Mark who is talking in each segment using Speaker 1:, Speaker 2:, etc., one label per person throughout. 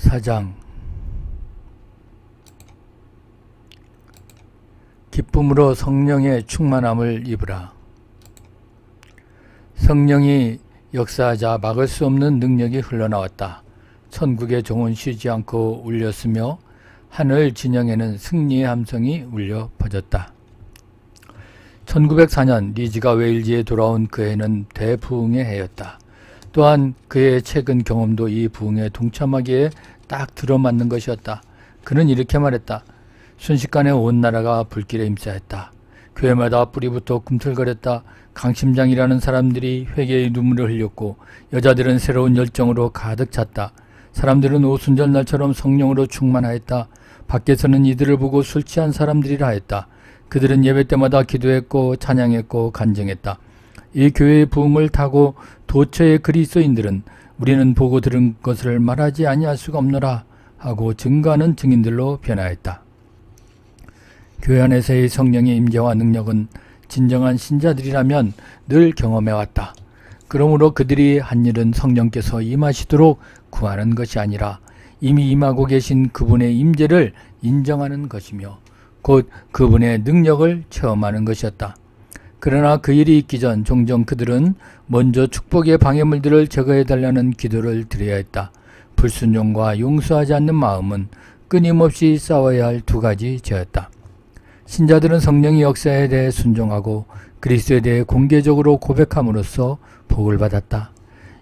Speaker 1: 4장 기쁨으로 성령의 충만함을 입으라. 성령이 역사하자 막을 수 없는 능력이 흘러나왔다. 천국의 종은 쉬지 않고 울렸으며 하늘 진영에는 승리의 함성이 울려 퍼졌다. 1904년 리즈가 웨일즈에 돌아온 그 해는 대부흥의 해였다. 또한 그의 최근 경험도 이 부흥에 동참하기에 딱 들어맞는 것이었다. 그는 이렇게 말했다. 순식간에 온 나라가 불길에 임싸했다. 교회마다 뿌리부터 꿈틀거렸다. 강심장이라는 사람들이 회개의 눈물을 흘렸고 여자들은 새로운 열정으로 가득 찼다. 사람들은 오순절날처럼 성령으로 충만하였다. 밖에서는 이들을 보고 술 취한 사람들이라 했다. 그들은 예배 때마다 기도했고 찬양했고 간증했다. 이 교회의 부흥을 타고 도처의 그리스도인들은 우리는 보고 들은 것을 말하지 아니할 수가 없노라 하고 증거하는 증인들로 변화했다. 교회 안에서의 성령의 임재와 능력은 진정한 신자들이라면 늘 경험해왔다. 그러므로 그들이 한 일은 성령께서 임하시도록 구하는 것이 아니라 이미 임하고 계신 그분의 임재를 인정하는 것이며 곧 그분의 능력을 체험하는 것이었다. 그러나 그 일이 있기 전 종종 그들은 먼저 축복의 방해물들을 제거해달라는 기도를 드려야 했다. 불순종과 용서하지 않는 마음은 끊임없이 싸워야 할 두 가지 죄였다. 신자들은 성령의 역사에 대해 순종하고 그리스도에 대해 공개적으로 고백함으로써 복을 받았다.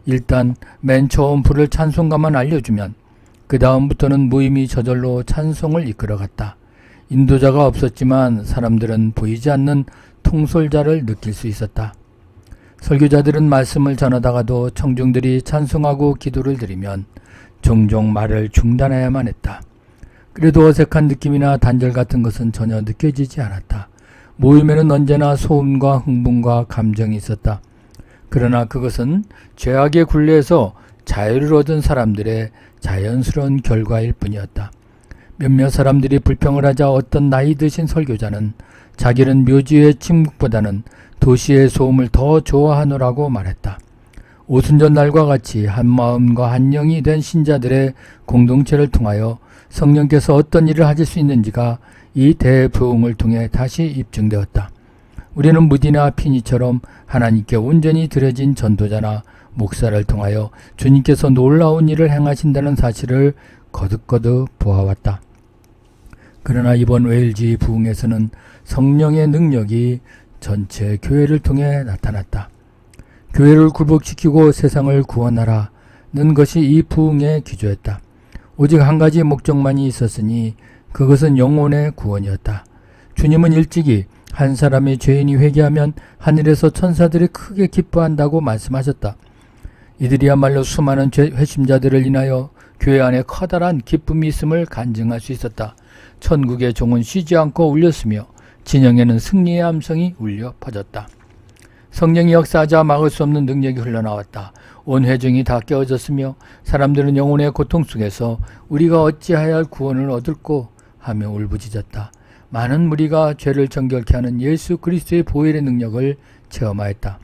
Speaker 1: 일단 맨 처음 부를 찬송가만 알려주면 그 다음부터는 무의미 저절로 찬송을 이끌어갔다. 인도자가 없었지만 사람들은 보이지 않는 통솔자를 느낄 수 있었다. 설교자들은 말씀을 전하다가도 청중들이 찬송하고 기도를 드리면 종종 말을 중단해야만 했다. 그래도 어색한 느낌이나 단절 같은 것은 전혀 느껴지지 않았다. 모임에는 언제나 소음과 흥분과 감정이 있었다. 그러나 그것은 죄악의 굴레에서 자유를 얻은 사람들의 자연스러운 결과일 뿐이었다. 몇몇 사람들이 불평을 하자 어떤 나이 드신 설교자는 자기는 묘지의 침묵보다는 도시의 소음을 더 좋아하노라고 말했다. 오순절날과 같이 한 마음과 한 영이 된 신자들의 공동체를 통하여 성령께서 어떤 일을 하실 수 있는지가 이 대부흥을 통해 다시 입증되었다. 우리는 무디나 피니처럼 하나님께 온전히 드려진 전도자나 목사를 통하여 주님께서 놀라운 일을 행하신다는 사실을 거듭거듭 보아왔다. 그러나 이번 웨일즈 부흥에서는 성령의 능력이 전체 교회를 통해 나타났다. 교회를 굴복시키고 세상을 구원하라는 것이 이 부흥의 기조였다. 오직 한 가지 목적만이 있었으니 그것은 영혼의 구원이었다. 주님은 일찍이 한 사람의 죄인이 회개하면 하늘에서 천사들이 크게 기뻐한다고 말씀하셨다. 이들이야말로 수많은 회심자들을 인하여 교회 안에 커다란 기쁨이 있음을 간증할 수 있었다. 천국의 종은 쉬지 않고 울렸으며 진영에는 승리의 함성이 울려 퍼졌다. 성령이 역사하자 막을 수 없는 능력이 흘러나왔다. 온 회중이 다 깨어졌으며 사람들은 영혼의 고통 속에서 우리가 어찌해야 할 구원을 얻을꼬 하며 울부짖었다. 많은 무리가 죄를 정결케 하는 예수 그리스도의 보혈의 능력을 체험하였다.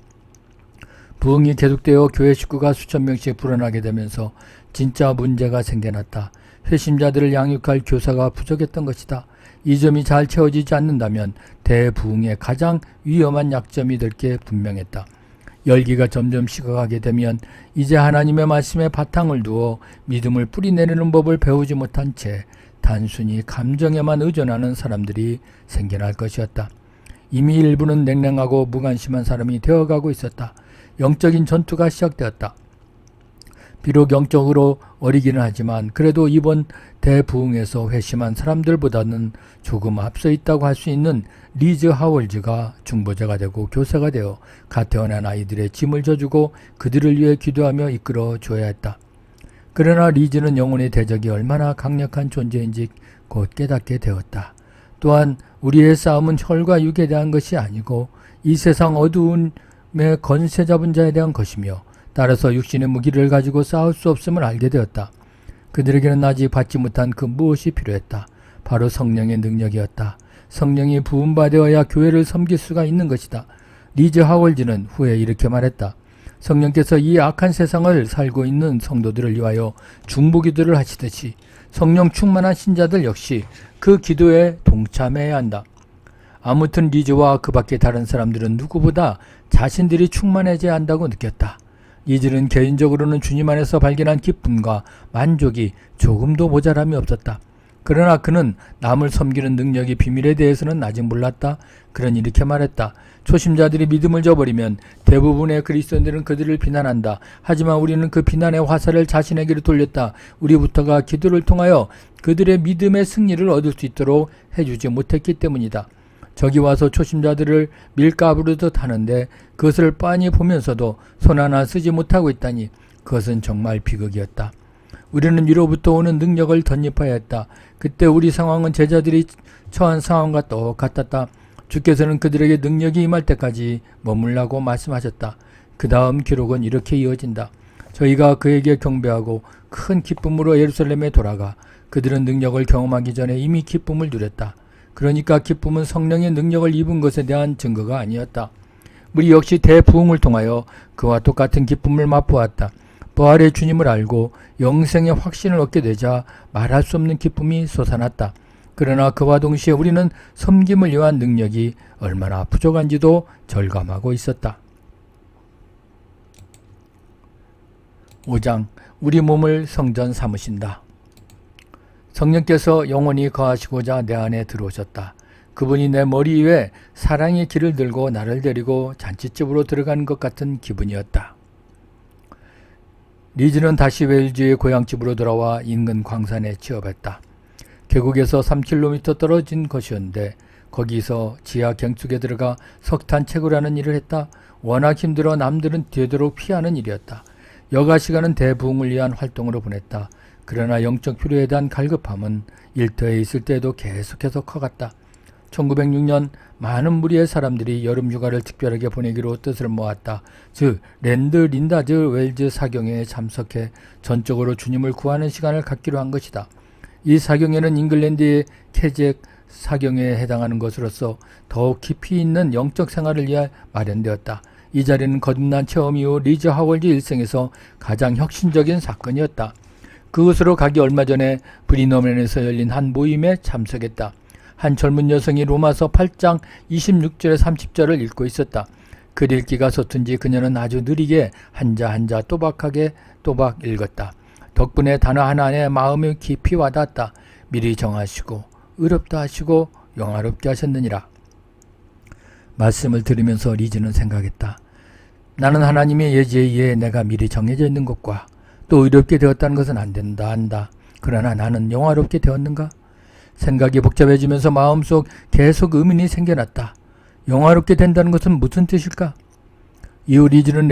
Speaker 1: 부흥이 계속되어 교회 식구가 수천 명씩 불어나게 되면서 진짜 문제가 생겨났다. 회심자들을 양육할 교사가 부족했던 것이다. 이 점이 잘 채워지지 않는다면 대부흥의 가장 위험한 약점이 될 게 분명했다. 열기가 점점 식어가게 되면 이제 하나님의 말씀에 바탕을 두어 믿음을 뿌리내리는 법을 배우지 못한 채 단순히 감정에만 의존하는 사람들이 생겨날 것이었다. 이미 일부는 냉랭하고 무관심한 사람이 되어가고 있었다. 영적인 전투가 시작되었다. 비록 영적으로 어리기는 하지만 그래도 이번 대부흥에서 회심한 사람들보다는 조금 앞서 있다고 할 수 있는 리즈 하월즈가 중보자가 되고 교사가 되어 갓 태어난 아이들의 짐을 져주고 그들을 위해 기도하며 이끌어 줘야 했다. 그러나 리즈는 영혼의 대적이 얼마나 강력한 존재인지 곧 깨닫게 되었다. 또한 우리의 싸움은 혈과 육에 대한 것이 아니고 이 세상 어두움의 권세 잡은 자에 대한 것이며 따라서 육신의 무기를 가지고 싸울 수 없음을 알게 되었다. 그들에게는 아직 받지 못한 그 무엇이 필요했다. 바로 성령의 능력이었다. 성령이 부음받아야 교회를 섬길 수가 있는 것이다. 리즈 하월즈는 후에 이렇게 말했다. 성령께서 이 악한 세상을 살고 있는 성도들을 위하여 중보기도를 하시듯이 성령 충만한 신자들 역시 그 기도에 동참해야 한다. 아무튼 리즈와 그 밖의 다른 사람들은 누구보다 자신들이 충만해져야 한다고 느꼈다. 리즈는 개인적으로는 주님 안에서 발견한 기쁨과 만족이 조금도 모자람이 없었다. 그러나 그는 남을 섬기는 능력의 비밀에 대해서는 아직 몰랐다. 그는 이렇게 말했다. 초심자들이 믿음을 저버리면 대부분의 그리스도인들은 그들을 비난한다. 하지만 우리는 그 비난의 화살을 자신에게로 돌렸다. 우리부터가 기도를 통하여 그들의 믿음의 승리를 얻을 수 있도록 해주지 못했기 때문이다. 저기 와서 초심자들을 밀가부르듯 하는데 그것을 빤히 보면서도 손 하나 쓰지 못하고 있다니 그것은 정말 비극이었다. 우리는 위로부터 오는 능력을 덧입어야 했다. 그때 우리 상황은 제자들이 처한 상황과 똑같았다. 주께서는 그들에게 능력이 임할 때까지 머물라고 말씀하셨다. 그 다음 기록은 이렇게 이어진다. 저희가 그에게 경배하고 큰 기쁨으로 예루살렘에 돌아가 그들은 능력을 경험하기 전에 이미 기쁨을 누렸다. 그러니까 기쁨은 성령의 능력을 입은 것에 대한 증거가 아니었다. 우리 역시 대부흥을 통하여 그와 똑같은 기쁨을 맛보았다. 부활의 주님을 알고 영생의 확신을 얻게 되자 말할 수 없는 기쁨이 솟아났다. 그러나 그와 동시에 우리는 섬김을 위한 능력이 얼마나 부족한지도 절감하고 있었다. 5장 우리 몸을 성전 삼으신다. 성령께서 영원히 거하시고자 내 안에 들어오셨다. 그분이 내 머리 위에 사랑의 길을 들고 나를 데리고 잔치집으로 들어가는 것 같은 기분이었다. 리즈는 다시 웨일즈의 고향집으로 돌아와 인근 광산에 취업했다. 계곡에서 3km 떨어진 것이었는데 거기서 지하 갱숙에 들어가 석탄 채굴하는 일을 했다. 워낙 힘들어 남들은 되도록 피하는 일이었다. 여가 시간은 대부흥을 위한 활동으로 보냈다. 그러나 영적 필요에 대한 갈급함은 일터에 있을 때에도 계속해서 커갔다. 1906년 많은 무리의 사람들이 여름 휴가를 특별하게 보내기로 뜻을 모았다. 즉 랜드 린다즈 웰즈 사경회에 참석해 전적으로 주님을 구하는 시간을 갖기로 한 것이다. 이 사경회는 잉글랜드의 캐잭 사경회에 해당하는 것으로서 더욱 깊이 있는 영적 생활을 위해 마련되었다. 이 자리는 거듭난 체험 이후 리즈 하월드 일생에서 가장 혁신적인 사건이었다. 그곳으로 가기 얼마 전에 브리너맨에서 열린 한 모임에 참석했다. 한 젊은 여성이 로마서 8장 26절에 30절을 읽고 있었다. 글 읽기가 서툰지 그녀는 아주 느리게 한자 한자 또박하게 또박 읽었다. 덕분에 단어 하나에 마음이 깊이 와닿았다. 미리 정하시고 의롭다 하시고 영화롭게 하셨느니라. 말씀을 들으면서 리즈는 생각했다. 나는 하나님의 예지에 의해 내가 미리 정해져 있는 것과 또 의롭게 되었다는 것은 안 된다 한다. 그러나 나는 영화롭게 되었는가? 생각이 복잡해지면서 마음속 계속 의문이 생겨났다. 영화롭게 된다는 것은 무슨 뜻일까? 이후 리즈는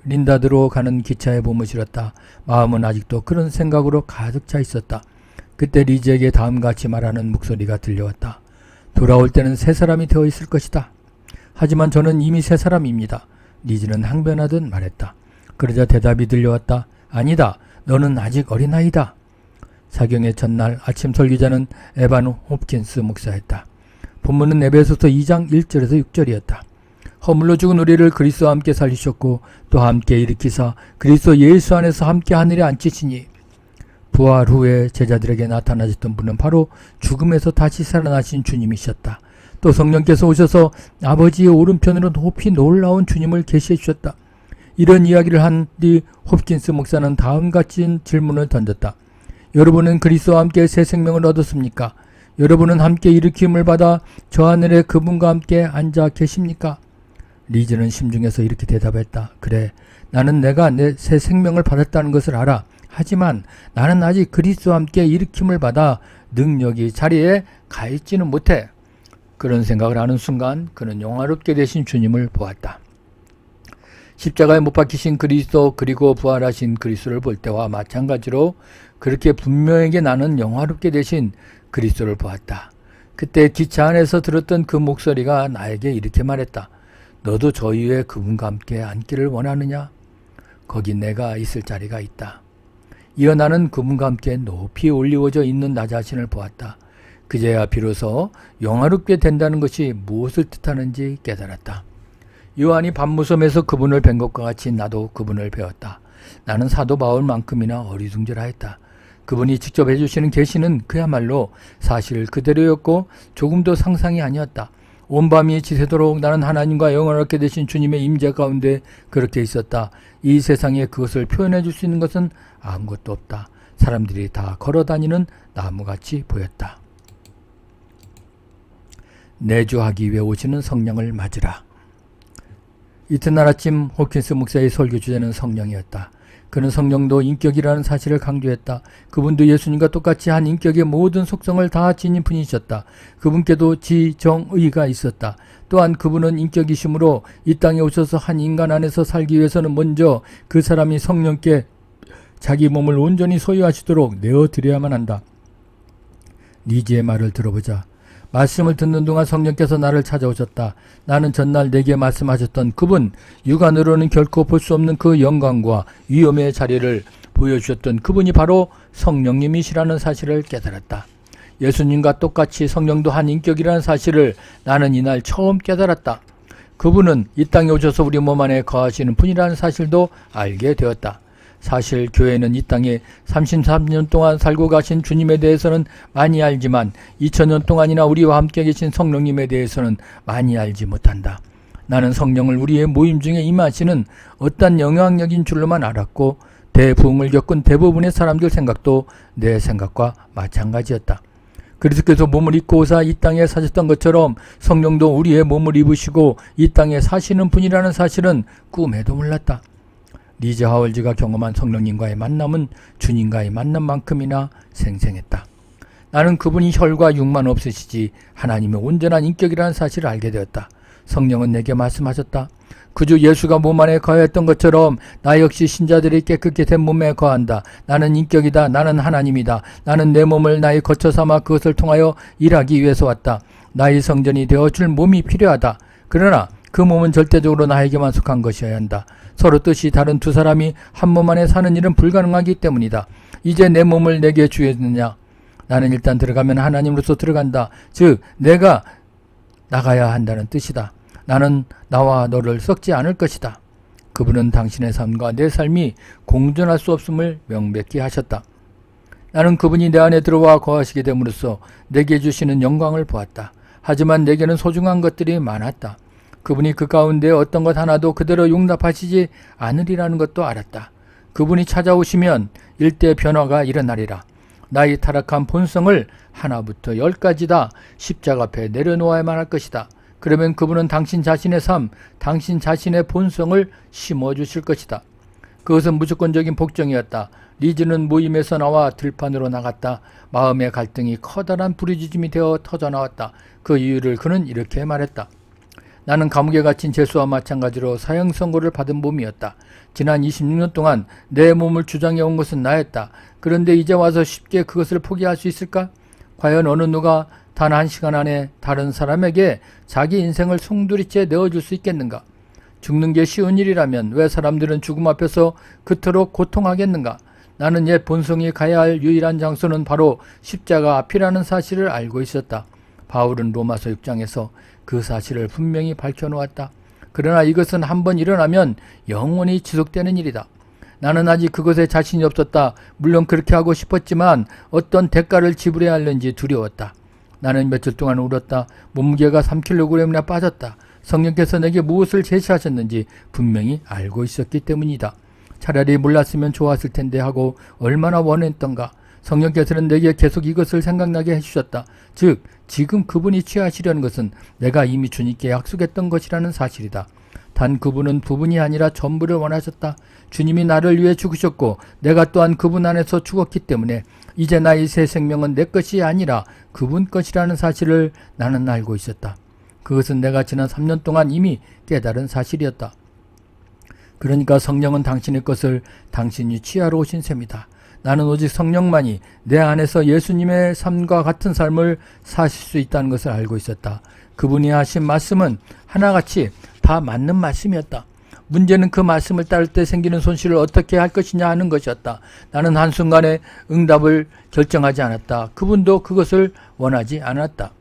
Speaker 1: 린다드로 가는 기차에 몸을 실었다. 마음은 아직도 그런 생각으로 가득 차 있었다. 그때 리즈에게 다음같이 말하는 목소리가 들려왔다. 돌아올 때는 새 사람이 되어 있을 것이다. 하지만 저는 이미 새 사람입니다. 리즈는 항변하듯 말했다. 그러자 대답이 들려왔다. 아니다. 너는 아직 어린아이다. 사경의 첫날 아침 설교자는 에반 홉킨스 목사였다. 본문은 에베소서 2장 1절에서 6절이었다. 허물로 죽은 우리를 그리스도와 함께 살리셨고 또 함께 일으키사 그리스도 예수 안에서 함께 하늘에 앉히시니 부활 후에 제자들에게 나타나셨던 분은 바로 죽음에서 다시 살아나신 주님이셨다. 또 성령께서 오셔서 아버지의 오른편으로 높이 놀라운 주님을 계시해 주셨다. 이런 이야기를 한 뒤 홉킨스 목사는 다음같이 질문을 던졌다. 여러분은 그리스도와 함께 새 생명을 얻었습니까? 여러분은 함께 일으킴을 받아 저 하늘에 그분과 함께 앉아 계십니까? 리즈는 심중에서 이렇게 대답했다. 그래, 나는 내가 내 새 생명을 받았다는 것을 알아. 하지만 나는 아직 그리스도와 함께 일으킴을 받아 능력이 자리에 가 있지는 못해. 그런 생각을 하는 순간 그는 영화롭게 되신 주님을 보았다. 십자가에 못 박히신 그리스도 그리고 부활하신 그리스도를 볼 때와 마찬가지로 그렇게 분명하게 나는 영화롭게 되신 그리스도를 보았다. 그때 기차 안에서 들었던 그 목소리가 나에게 이렇게 말했다. 너도 저 위에 그분과 함께 앉기를 원하느냐? 거기 내가 있을 자리가 있다. 이어 나는 그분과 함께 높이 올리워져 있는 나 자신을 보았다. 그제야 비로소 영화롭게 된다는 것이 무엇을 뜻하는지 깨달았다. 요한이 밤무섬에서 그분을 뵌 것과 같이 나도 그분을 배웠다. 나는 사도 바울만큼이나 어리둥절하였다. 그분이 직접 해주시는 계시는 그야말로 사실 그대로였고 조금도 상상이 아니었다. 온 밤이 지새도록 나는 하나님과 영원하게 되신 주님의 임재 가운데 그렇게 있었다. 이 세상에 그것을 표현해 줄 수 있는 것은 아무것도 없다. 사람들이 다 걸어다니는 나무같이 보였다. 내주하기 위해 오시는 성령을 맞으라. 이튿날 아침 호킨스 목사의 설교 주제는 성령이었다. 그는 성령도 인격이라는 사실을 강조했다. 그분도 예수님과 똑같이 한 인격의 모든 속성을 다 지닌 분이셨다. 그분께도 지정의가 있었다. 또한 그분은 인격이시므로 이 땅에 오셔서 한 인간 안에서 살기 위해서는 먼저 그 사람이 성령께 자기 몸을 온전히 소유하시도록 내어드려야만 한다. 니지의 말을 들어보자. 말씀을 듣는 동안 성령께서 나를 찾아오셨다. 나는 전날 내게 말씀하셨던 그분, 육안으로는 결코 볼 수 없는 그 영광과 위엄의 자리를 보여주셨던 그분이 바로 성령님이시라는 사실을 깨달았다. 예수님과 똑같이 성령도 한 인격이라는 사실을 나는 이날 처음 깨달았다. 그분은 이 땅에 오셔서 우리 몸 안에 거하시는 분이라는 사실도 알게 되었다. 사실 교회는 이 땅에 33년 동안 살고 가신 주님에 대해서는 많이 알지만 2000년 동안이나 우리와 함께 계신 성령님에 대해서는 많이 알지 못한다. 나는 성령을 우리의 모임 중에 임하시는 어떤 영향력인 줄로만 알았고 대부흥을 겪은 대부분의 사람들 생각도 내 생각과 마찬가지였다. 그리스도께서 몸을 입고 오사 이 땅에 사셨던 것처럼 성령도 우리의 몸을 입으시고 이 땅에 사시는 분이라는 사실은 꿈에도 몰랐다. 리즈 하월즈가 경험한 성령님과의 만남은 주님과의 만남만큼이나 생생했다. 나는 그분이 혈과 육만 없으시지 하나님의 온전한 인격이라는 사실을 알게 되었다. 성령은 내게 말씀하셨다. 그주 예수가 몸 안에 거하였던 것처럼 나 역시 신자들이 깨끗게 된 몸에 거한다. 나는 인격이다. 나는 하나님이다. 나는 내 몸을 나의 거처 삼아 그것을 통하여 일하기 위해서 왔다. 나의 성전이 되어줄 몸이 필요하다. 그러나 그 몸은 절대적으로 나에게만 속한 것이어야 한다. 서로 뜻이 다른 두 사람이 한 몸 안에 사는 일은 불가능하기 때문이다. 이제 내 몸을 내게 주겠느냐? 나는 일단 들어가면 하나님으로서 들어간다. 즉 내가 나가야 한다는 뜻이다. 나는 나와 너를 섞지 않을 것이다. 그분은 당신의 삶과 내 삶이 공존할 수 없음을 명백히 하셨다. 나는 그분이 내 안에 들어와 거하시게 됨으로써 내게 주시는 영광을 보았다. 하지만 내게는 소중한 것들이 많았다. 그분이 그 가운데 어떤 것 하나도 그대로 용납하시지 않으리라는 것도 알았다. 그분이 찾아오시면 일대 변화가 일어나리라. 나의 타락한 본성을 하나부터 10까지 다 십자가 앞에 내려놓아야만 할 것이다. 그러면 그분은 당신 자신의 삶, 당신 자신의 본성을 심어주실 것이다. 그것은 무조건적인 복종이었다. 리즈는 모임에서 나와 들판으로 나갔다. 마음의 갈등이 커다란 부르짖음이 되어 터져나왔다. 그 이유를 그는 이렇게 말했다. 나는 감옥에 갇힌 죄수와 마찬가지로 사형 선고를 받은 몸이었다. 지난 26년 동안 내 몸을 주장해온 것은 나였다. 그런데 이제 와서 쉽게 그것을 포기할 수 있을까? 과연 어느 누가 단 1시간 안에 다른 사람에게 자기 인생을 송두리째 내어줄 수 있겠는가? 죽는 게 쉬운 일이라면 왜 사람들은 죽음 앞에서 그토록 고통하겠는가? 나는 옛 본성이 가야 할 유일한 장소는 바로 십자가 앞이라는 사실을 알고 있었다. 바울은 로마서 6장에서 그 사실을 분명히 밝혀놓았다. 그러나 이것은 한번 일어나면 영원히 지속되는 일이다. 나는 아직 그것에 자신이 없었다. 물론 그렇게 하고 싶었지만 어떤 대가를 지불해야 하는지 두려웠다. 나는 며칠 동안 울었다. 몸무게가 3kg이나 빠졌다. 성령께서 내게 무엇을 제시하셨는지 분명히 알고 있었기 때문이다. 차라리 몰랐으면 좋았을 텐데 하고 얼마나 원했던가. 성령께서는 내게 계속 이것을 생각나게 해주셨다. 즉 지금 그분이 취하시려는 것은 내가 이미 주님께 약속했던 것이라는 사실이다. 단 그분은 부분이 아니라 전부를 원하셨다. 주님이 나를 위해 죽으셨고 내가 또한 그분 안에서 죽었기 때문에 이제 나의 새 생명은 내 것이 아니라 그분 것이라는 사실을 나는 알고 있었다. 그것은 내가 지난 3년 동안 이미 깨달은 사실이었다. 그러니까 성령은 당신의 것을 당신이 취하러 오신 셈이다. 나는 오직 성령만이 내 안에서 예수님의 삶과 같은 삶을 사실 수 있다는 것을 알고 있었다. 그분이 하신 말씀은 하나같이 다 맞는 말씀이었다. 문제는 그 말씀을 따를 때 생기는 손실을 어떻게 할 것이냐 하는 것이었다. 나는 한순간에 응답을 결정하지 않았다. 그분도 그것을 원하지 않았다.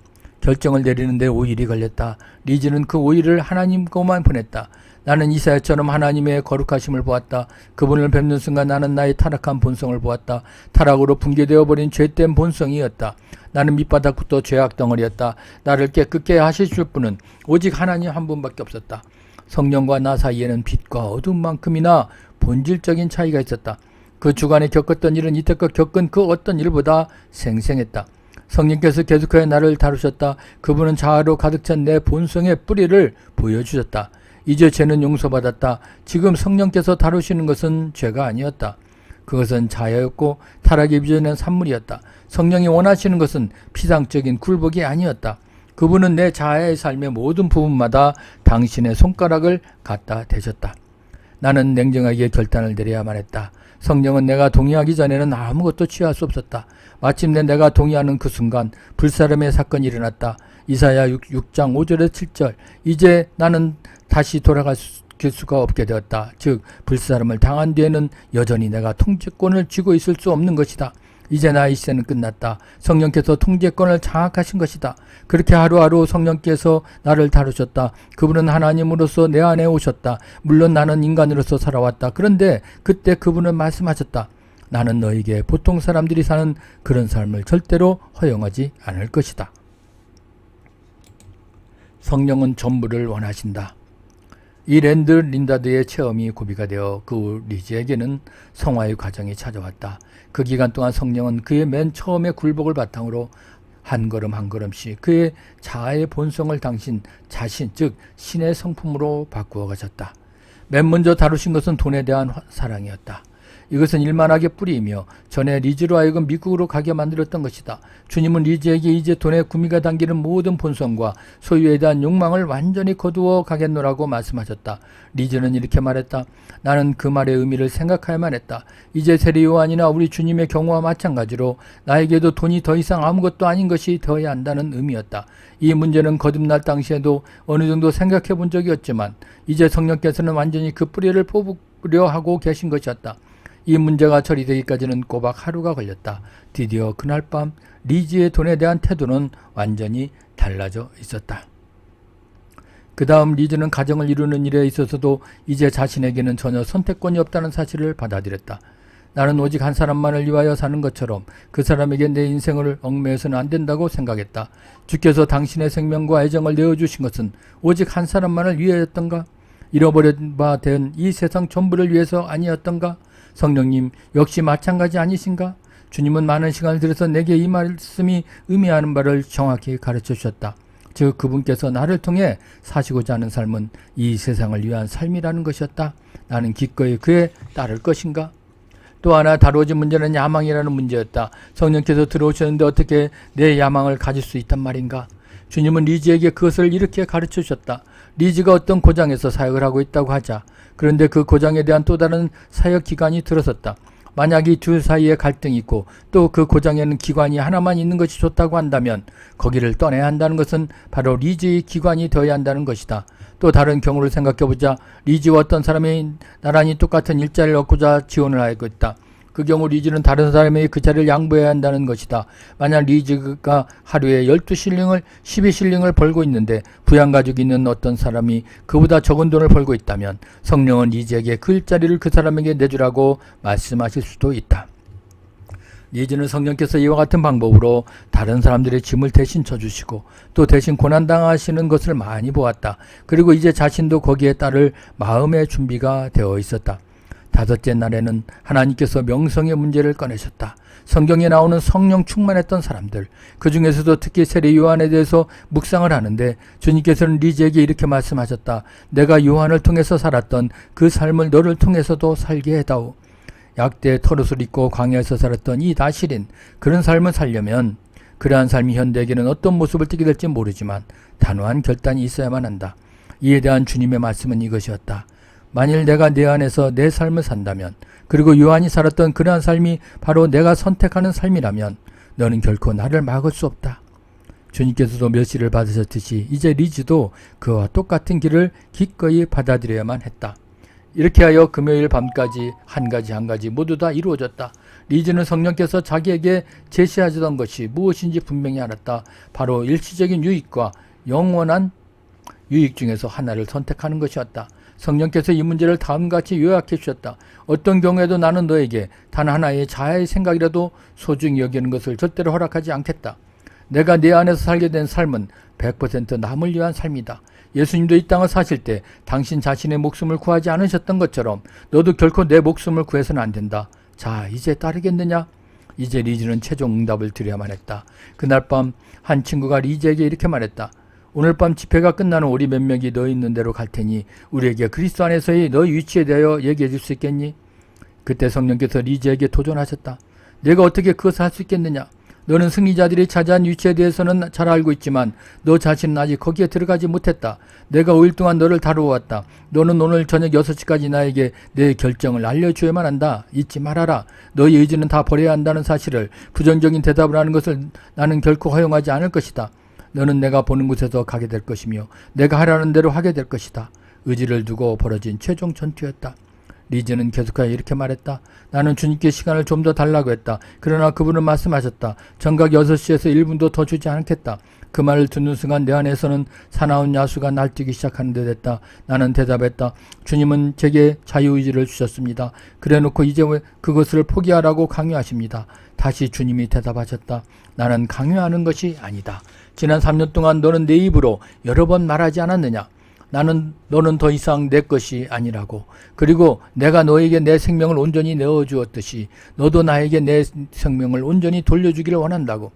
Speaker 1: 결정을 내리는데 5일이 걸렸다. 리즈는 그 5일을 하나님께만 보냈다. 나는 이사야처럼 하나님의 거룩하심을 보았다. 그분을 뵙는 순간 나는 나의 타락한 본성을 보았다. 타락으로 붕괴되어 버린 죄된 본성이었다. 나는 밑바닥부터 죄악 덩어리였다. 나를 깨끗게 하실 분은 오직 하나님 한 분밖에 없었다. 성령과 나 사이에는 빛과 어둠만큼이나 본질적인 차이가 있었다. 그 주간에 겪었던 일은 이때껏 겪은 그 어떤 일보다 생생했다. 성령께서 계속하여 나를 다루셨다. 그분은 자아로 가득 찬 내 본성의 뿌리를 보여주셨다. 이제 죄는 용서받았다. 지금 성령께서 다루시는 것은 죄가 아니었다. 그것은 자아였고 타락이 빚어낸 산물이었다. 성령이 원하시는 것은 피상적인 굴복이 아니었다. 그분은 내 자아의 삶의 모든 부분마다 당신의 손가락을 갖다 대셨다. 나는 냉정하게 결단을 내려야만 했다. 성령은 내가 동의하기 전에는 아무것도 취할 수 없었다. 마침내 내가 동의하는 그 순간 불사름의 사건이 일어났다. 이사야 6장 5절에서 7절. 이제 나는 다시 돌아갈 수가 없게 되었다. 즉 불사름을 당한 뒤에는 여전히 내가 통제권을 쥐고 있을 수 없는 것이다. 이제 나의 시대는 끝났다. 성령께서 통제권을 장악하신 것이다. 그렇게 하루하루 성령께서 나를 다루셨다. 그분은 하나님으로서 내 안에 오셨다. 물론 나는 인간으로서 살아왔다. 그런데 그때 그분은 말씀하셨다. 나는 너에게 보통 사람들이 사는 그런 삶을 절대로 허용하지 않을 것이다. 성령은 전부를 원하신다. 이 랜드 린다드의 체험이 고비가 되어 그 리즈에게는 성화의 과정이 찾아왔다. 그 기간 동안 성령은 그의 맨 처음의 굴복을 바탕으로 한 걸음 한 걸음씩 그의 자아의 본성을 당신 자신 즉 신의 성품으로 바꾸어 가셨다. 맨 먼저 다루신 것은 돈에 대한 사랑이었다. 이것은 일만하게 뿌리이며 전에 리즈로 하여금 미국으로 가게 만들었던 것이다. 주님은 리즈에게 이제 돈에 구미가 당기는 모든 본성과 소유에 대한 욕망을 완전히 거두어 가겠노라고 말씀하셨다. 리즈는 이렇게 말했다. 나는 그 말의 의미를 생각해야만 했다. 이제 세례 요한이나 우리 주님의 경우와 마찬가지로 나에게도 돈이 더 이상 아무것도 아닌 것이 되어야 한다는 의미였다. 이 문제는 거듭날 당시에도 어느 정도 생각해 본 적이 없지만 이제 성령께서는 완전히 그 뿌리를 뽑으려 하고 계신 것이었다. 이 문제가 처리되기까지는 꼬박 하루가 걸렸다. 드디어 그날 밤 리즈의 돈에 대한 태도는 완전히 달라져 있었다. 그 다음 리즈는 가정을 이루는 일에 있어서도 이제 자신에게는 전혀 선택권이 없다는 사실을 받아들였다. 나는 오직 한 사람만을 위하여 사는 것처럼 그 사람에게 내 인생을 얽매여서는 안 된다고 생각했다. 주께서 당신의 생명과 애정을 내어주신 것은 오직 한 사람만을 위하였던가? 잃어버린 바 된 이 세상 전부를 위해서 아니었던가? 성령님 역시 마찬가지 아니신가? 주님은 많은 시간을 들여서 내게 이 말씀이 의미하는 바를 정확히 가르쳐 주셨다. 즉 그분께서 나를 통해 사시고자 하는 삶은 이 세상을 위한 삶이라는 것이었다. 나는 기꺼이 그에 따를 것인가? 또 하나 다루어진 문제는 야망이라는 문제였다. 성령께서 들어오셨는데 어떻게 내 야망을 가질 수 있단 말인가? 주님은 리즈에게 그것을 이렇게 가르쳐 주셨다. 리즈가 어떤 고장에서 사역을 하고 있다고 하자. 그런데 그 고장에 대한 또 다른 사역 기관이 들어섰다. 만약 이 둘 사이에 갈등이 있고 또 그 고장에는 기관이 하나만 있는 것이 좋다고 한다면 거기를 떠나야 한다는 것은 바로 리즈의 기관이 되어야 한다는 것이다. 또 다른 경우를 생각해보자. 리즈와 어떤 사람이 나란히 똑같은 일자리를 얻고자 지원을 하고 있다. 그 경우 리즈는 다른 사람에게 그 자리를 양보해야 한다는 것이다. 만약 리즈가 하루에 12실링을 12실링을 벌고 있는데 부양가족이 있는 어떤 사람이 그보다 적은 돈을 벌고 있다면 성령은 리즈에게 그 일자리를 그 사람에게 내주라고 말씀하실 수도 있다. 리즈는 성령께서 이와 같은 방법으로 다른 사람들의 짐을 대신 져주시고 또 대신 고난당하시는 것을 많이 보았다. 그리고 이제 자신도 거기에 따를 마음의 준비가 되어 있었다. 다섯째 날에는 하나님께서 명성의 문제를 꺼내셨다. 성경에 나오는 성령 충만했던 사람들, 그 중에서도 특히 세례 요한에 대해서 묵상을 하는데 주님께서는 리즈에게 이렇게 말씀하셨다. 내가 요한을 통해서 살았던 그 삶을 너를 통해서도 살게 해다오. 약대의 털옷을 입고 광야에서 살았던 이 나실인 그런 삶을 살려면 그러한 삶이 현대에게는 어떤 모습을 띠게 될지 모르지만 단호한 결단이 있어야만 한다. 이에 대한 주님의 말씀은 이것이었다. 만일 내가 내 안에서 내 삶을 산다면 그리고 요한이 살았던 그러한 삶이 바로 내가 선택하는 삶이라면 너는 결코 나를 막을 수 없다. 주님께서도 멸시를 받으셨듯이 이제 리즈도 그와 똑같은 길을 기꺼이 받아들여야만 했다. 이렇게 하여 금요일 밤까지 한 가지 모두 다 이루어졌다. 리즈는 성령께서 자기에게 제시하시던 것이 무엇인지 분명히 알았다. 바로 일시적인 유익과 영원한 유익 중에서 하나를 선택하는 것이었다. 성령께서 이 문제를 다음같이 요약해 주셨다. 어떤 경우에도 나는 너에게 단 하나의 자아의 생각이라도 소중히 여기는 것을 절대로 허락하지 않겠다. 내가 내 안에서 살게 된 삶은 100% 남을 위한 삶이다. 예수님도 이 땅을 사실 때 당신 자신의 목숨을 구하지 않으셨던 것처럼 너도 결코 내 목숨을 구해서는 안 된다. 자, 이제 따르겠느냐? 이제 리즈는 최종 응답을 드려야만 했다. 그날 밤 한 친구가 리즈에게 이렇게 말했다. 오늘 밤 집회가 끝나는 우리 몇 명이 너 있는 대로 갈 테니 우리에게 그리스도 안에서의 너의 위치에 대하여 얘기해 줄 수 있겠니? 그때 성령께서 리즈에게 도전하셨다. 내가 어떻게 그것을 할 수 있겠느냐? 너는 승리자들이 차지한 위치에 대해서는 잘 알고 있지만 너 자신은 아직 거기에 들어가지 못했다. 내가 5일 동안 너를 다루어왔다. 너는 오늘 저녁 6시까지 나에게 내 결정을 알려줘야만 한다. 잊지 말아라. 너의 의지는 다 버려야 한다는 사실을 부정적인 대답을 하는 것을 나는 결코 허용하지 않을 것이다. 너는 내가 보는 곳에서 가게 될 것이며 내가 하라는 대로 하게 될 것이다. 의지를 두고 벌어진 최종 전투였다. 리즈는 계속하여 이렇게 말했다. 나는 주님께 시간을 좀 더 달라고 했다. 그러나 그분은 말씀하셨다. 정각 6시에서 1분도 더 주지 않겠다. 그 말을 듣는 순간 내 안에서는 사나운 야수가 날뛰기 시작하는 듯 했다. 나는 대답했다. 주님은 제게 자유의지를 주셨습니다. 그래놓고 이제 왜 그것을 포기하라고 강요하십니다. 다시 주님이 대답하셨다. 나는 강요하는 것이 아니다. 지난 3년 동안 너는 내 입으로 여러 번 말하지 않았느냐? 너는 더 이상 내 것이 아니라고. 그리고 내가 너에게 내 생명을 온전히 내어주었듯이 너도 나에게 내 생명을 온전히 돌려주기를 원한다고.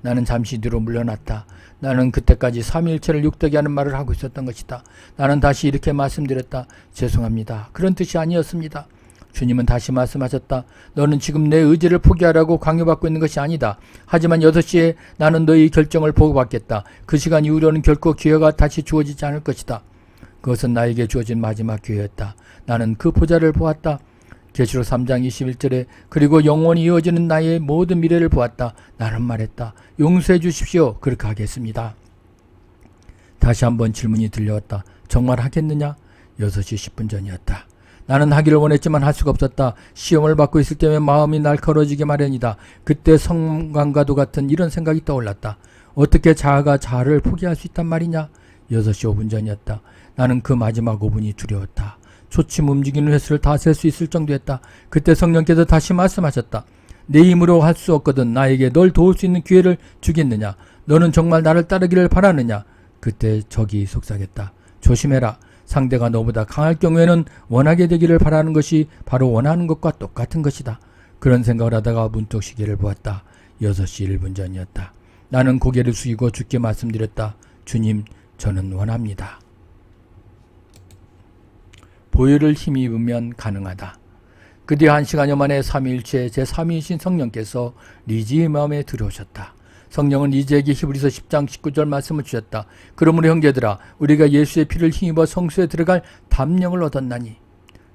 Speaker 1: 나는 잠시 뒤로 물러났다. 나는 그때까지 삼위일체를 육덕이 하는 말을 하고 있었던 것이다. 나는 다시 이렇게 말씀드렸다. 죄송합니다. 그런 뜻이 아니었습니다. 주님은 다시 말씀하셨다. 너는 지금 내 의지를 포기하라고 강요받고 있는 것이 아니다. 하지만 6시에 나는 너의 결정을 보고받겠다. 그 시간 이후로는 결코 기회가 다시 주어지지 않을 것이다. 그것은 나에게 주어진 마지막 기회였다. 나는 그 보좌를 보았다. 계시록 3장 21절에 그리고 영원히 이어지는 나의 모든 미래를 보았다. 나는 말했다. 용서해 주십시오. 그렇게 하겠습니다. 다시 한번 질문이 들려왔다. 정말 하겠느냐? 6시 10분 전이었다. 나는 하기를 원했지만 할 수가 없었다. 시험을 받고 있을 때면 마음이 날카로워지게 마련이다. 그때 성광과도 같은 이런 생각이 떠올랐다. 어떻게 자아가 자아를 포기할 수 있단 말이냐? 6시 5분 전이었다. 나는 그 마지막 5분이 두려웠다. 초침 움직이는 횟수를 다 셀 수 있을 정도였다. 그때 성령께서 다시 말씀하셨다. 내 힘으로 할 수 없거든 나에게 널 도울 수 있는 기회를 주겠느냐? 너는 정말 나를 따르기를 바라느냐? 그때 적이 속삭였다. 조심해라. 상대가 너보다 강할 경우에는 원하게 되기를 바라는 것이 바로 원하는 것과 똑같은 것이다. 그런 생각을 하다가 문득 시계를 보았다. 6시 1분 전이었다. 나는 고개를 숙이고 주께 말씀드렸다. 주님, 저는 원합니다. 보혈을 힘입으면 가능하다. 그 뒤 1시간여 만에 삼위일체 제3위이신 성령께서 리즈의 마음에 들어오셨다. 성령은 리즈에게 히브리서 10장 19절 말씀을 주셨다. 그러므로 형제들아 우리가 예수의 피를 힘입어 성소에 들어갈 담력을 얻었나니.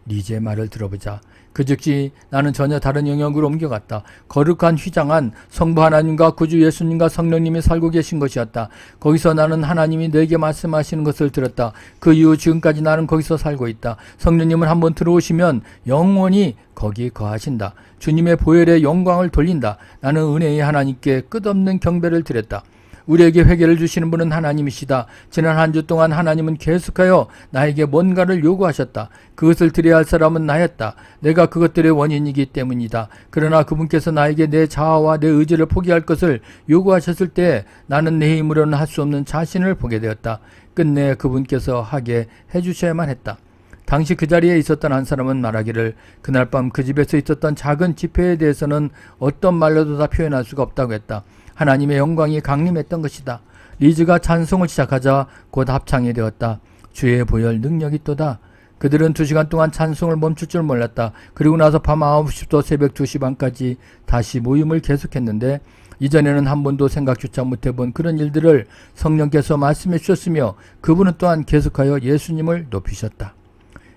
Speaker 1: 리즈의 말을 들어보자. 그 즉시 나는 전혀 다른 영역으로 옮겨갔다. 거룩한 휘장한 성부 하나님과 구주 예수님과 성령님이 살고 계신 것이었다. 거기서 나는 하나님이 내게 말씀하시는 것을 들었다. 그 이후 지금까지 나는 거기서 살고 있다. 성령님은 한번 들어오시면 영원히 거기 거하신다. 주님의 보혈의 영광을 돌린다. 나는 은혜의 하나님께 끝없는 경배를 드렸다. 우리에게 회개를 주시는 분은 하나님이시다. 지난 한 주 동안 하나님은 계속하여 나에게 뭔가를 요구하셨다. 그것을 드려야 할 사람은 나였다. 내가 그것들의 원인이기 때문이다. 그러나 그분께서 나에게 내 자아와 내 의지를 포기할 것을 요구하셨을 때 나는 내 힘으로는 할 수 없는 자신을 보게 되었다. 끝내 그분께서 하게 해주셔야만 했다. 당시 그 자리에 있었던 한 사람은 말하기를 그날 밤 그 집에서 있었던 작은 집회에 대해서는 어떤 말로도 다 표현할 수가 없다고 했다. 하나님의 영광이 강림했던 것이다. 리즈가 찬송을 시작하자 곧 합창이 되었다. 주의 보혈 능력이 또다. 그들은 2시간 동안 찬송을 멈출 줄 몰랐다. 그리고 나서 밤 9시부터 새벽 2시 반까지 다시 모임을 계속했는데 이전에는 한 번도 생각조차 못해본 그런 일들을 성령께서 말씀해 주셨으며 그분은 또한 계속하여 예수님을 높이셨다.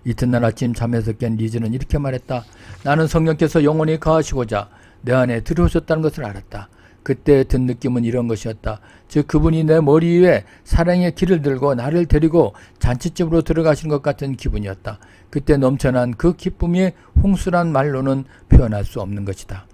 Speaker 1: 이튿날 아침 잠에서 깬 리즈는 이렇게 말했다. 나는 성령께서 영원히 거하시고자 내 안에 들어오셨다는 것을 알았다. 그때 든 느낌은 이런 것이었다. 즉 그분이 내 머리 위에 사랑의 길을 들고 나를 데리고 잔치집으로 들어가신 것 같은 기분이었다. 그때 넘쳐난 그 기쁨이 홍수란 말로는 표현할 수 없는 것이다.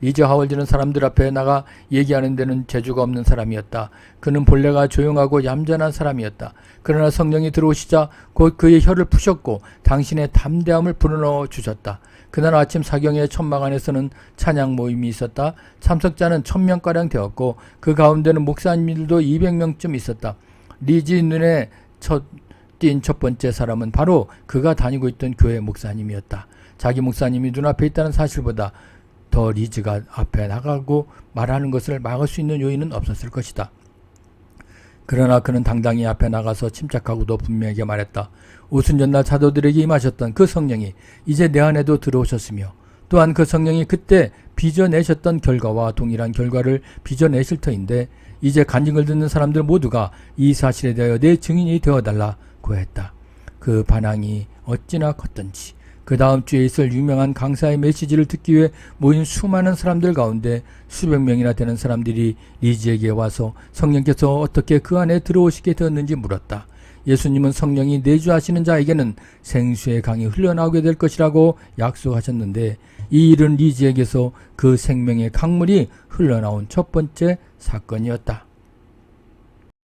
Speaker 1: 리즈 하월드는 사람들 앞에 나가 얘기하는 데는 재주가 없는 사람이었다. 그는 본래가 조용하고 얌전한 사람이었다. 그러나 성령이 들어오시자 곧 그의 혀를 푸셨고 당신의 담대함을 불어넣어 주셨다. 그날 아침 사경의 천막 안에서는 찬양 모임이 있었다. 참석자는 1000명가량 되었고 그 가운데는 목사님들도 200명쯤 있었다. 리즈 눈에 띈 첫 번째 사람은 바로 그가 다니고 있던 교회 목사님이었다. 자기 목사님이 눈앞에 있다는 사실보다 더 리즈가 앞에 나가고 말하는 것을 막을 수 있는 요인은 없었을 것이다. 그러나 그는 당당히 앞에 나가서 침착하고도 분명하게 말했다. 오순절날 사도들에게 임하셨던 그 성령이 이제 내 안에도 들어오셨으며 또한 그 성령이 그때 빚어내셨던 결과와 동일한 결과를 빚어내실 터인데 이제 간증을 듣는 사람들 모두가 이 사실에 대하여 내 증인이 되어달라고 했다. 그 반항이 어찌나 컸던지 그 다음 주에 있을 유명한 강사의 메시지를 듣기 위해 모인 수많은 사람들 가운데 수백 명이나 되는 사람들이 리즈에게 와서 성령께서 어떻게 그 안에 들어오시게 되었는지 물었다. 예수님은 성령이 내주하시는 자에게는 생수의 강이 흘러나오게 될 것이라고 약속하셨는데 이 일은 리즈에게서 그 생명의 강물이 흘러나온 첫 번째 사건이었다.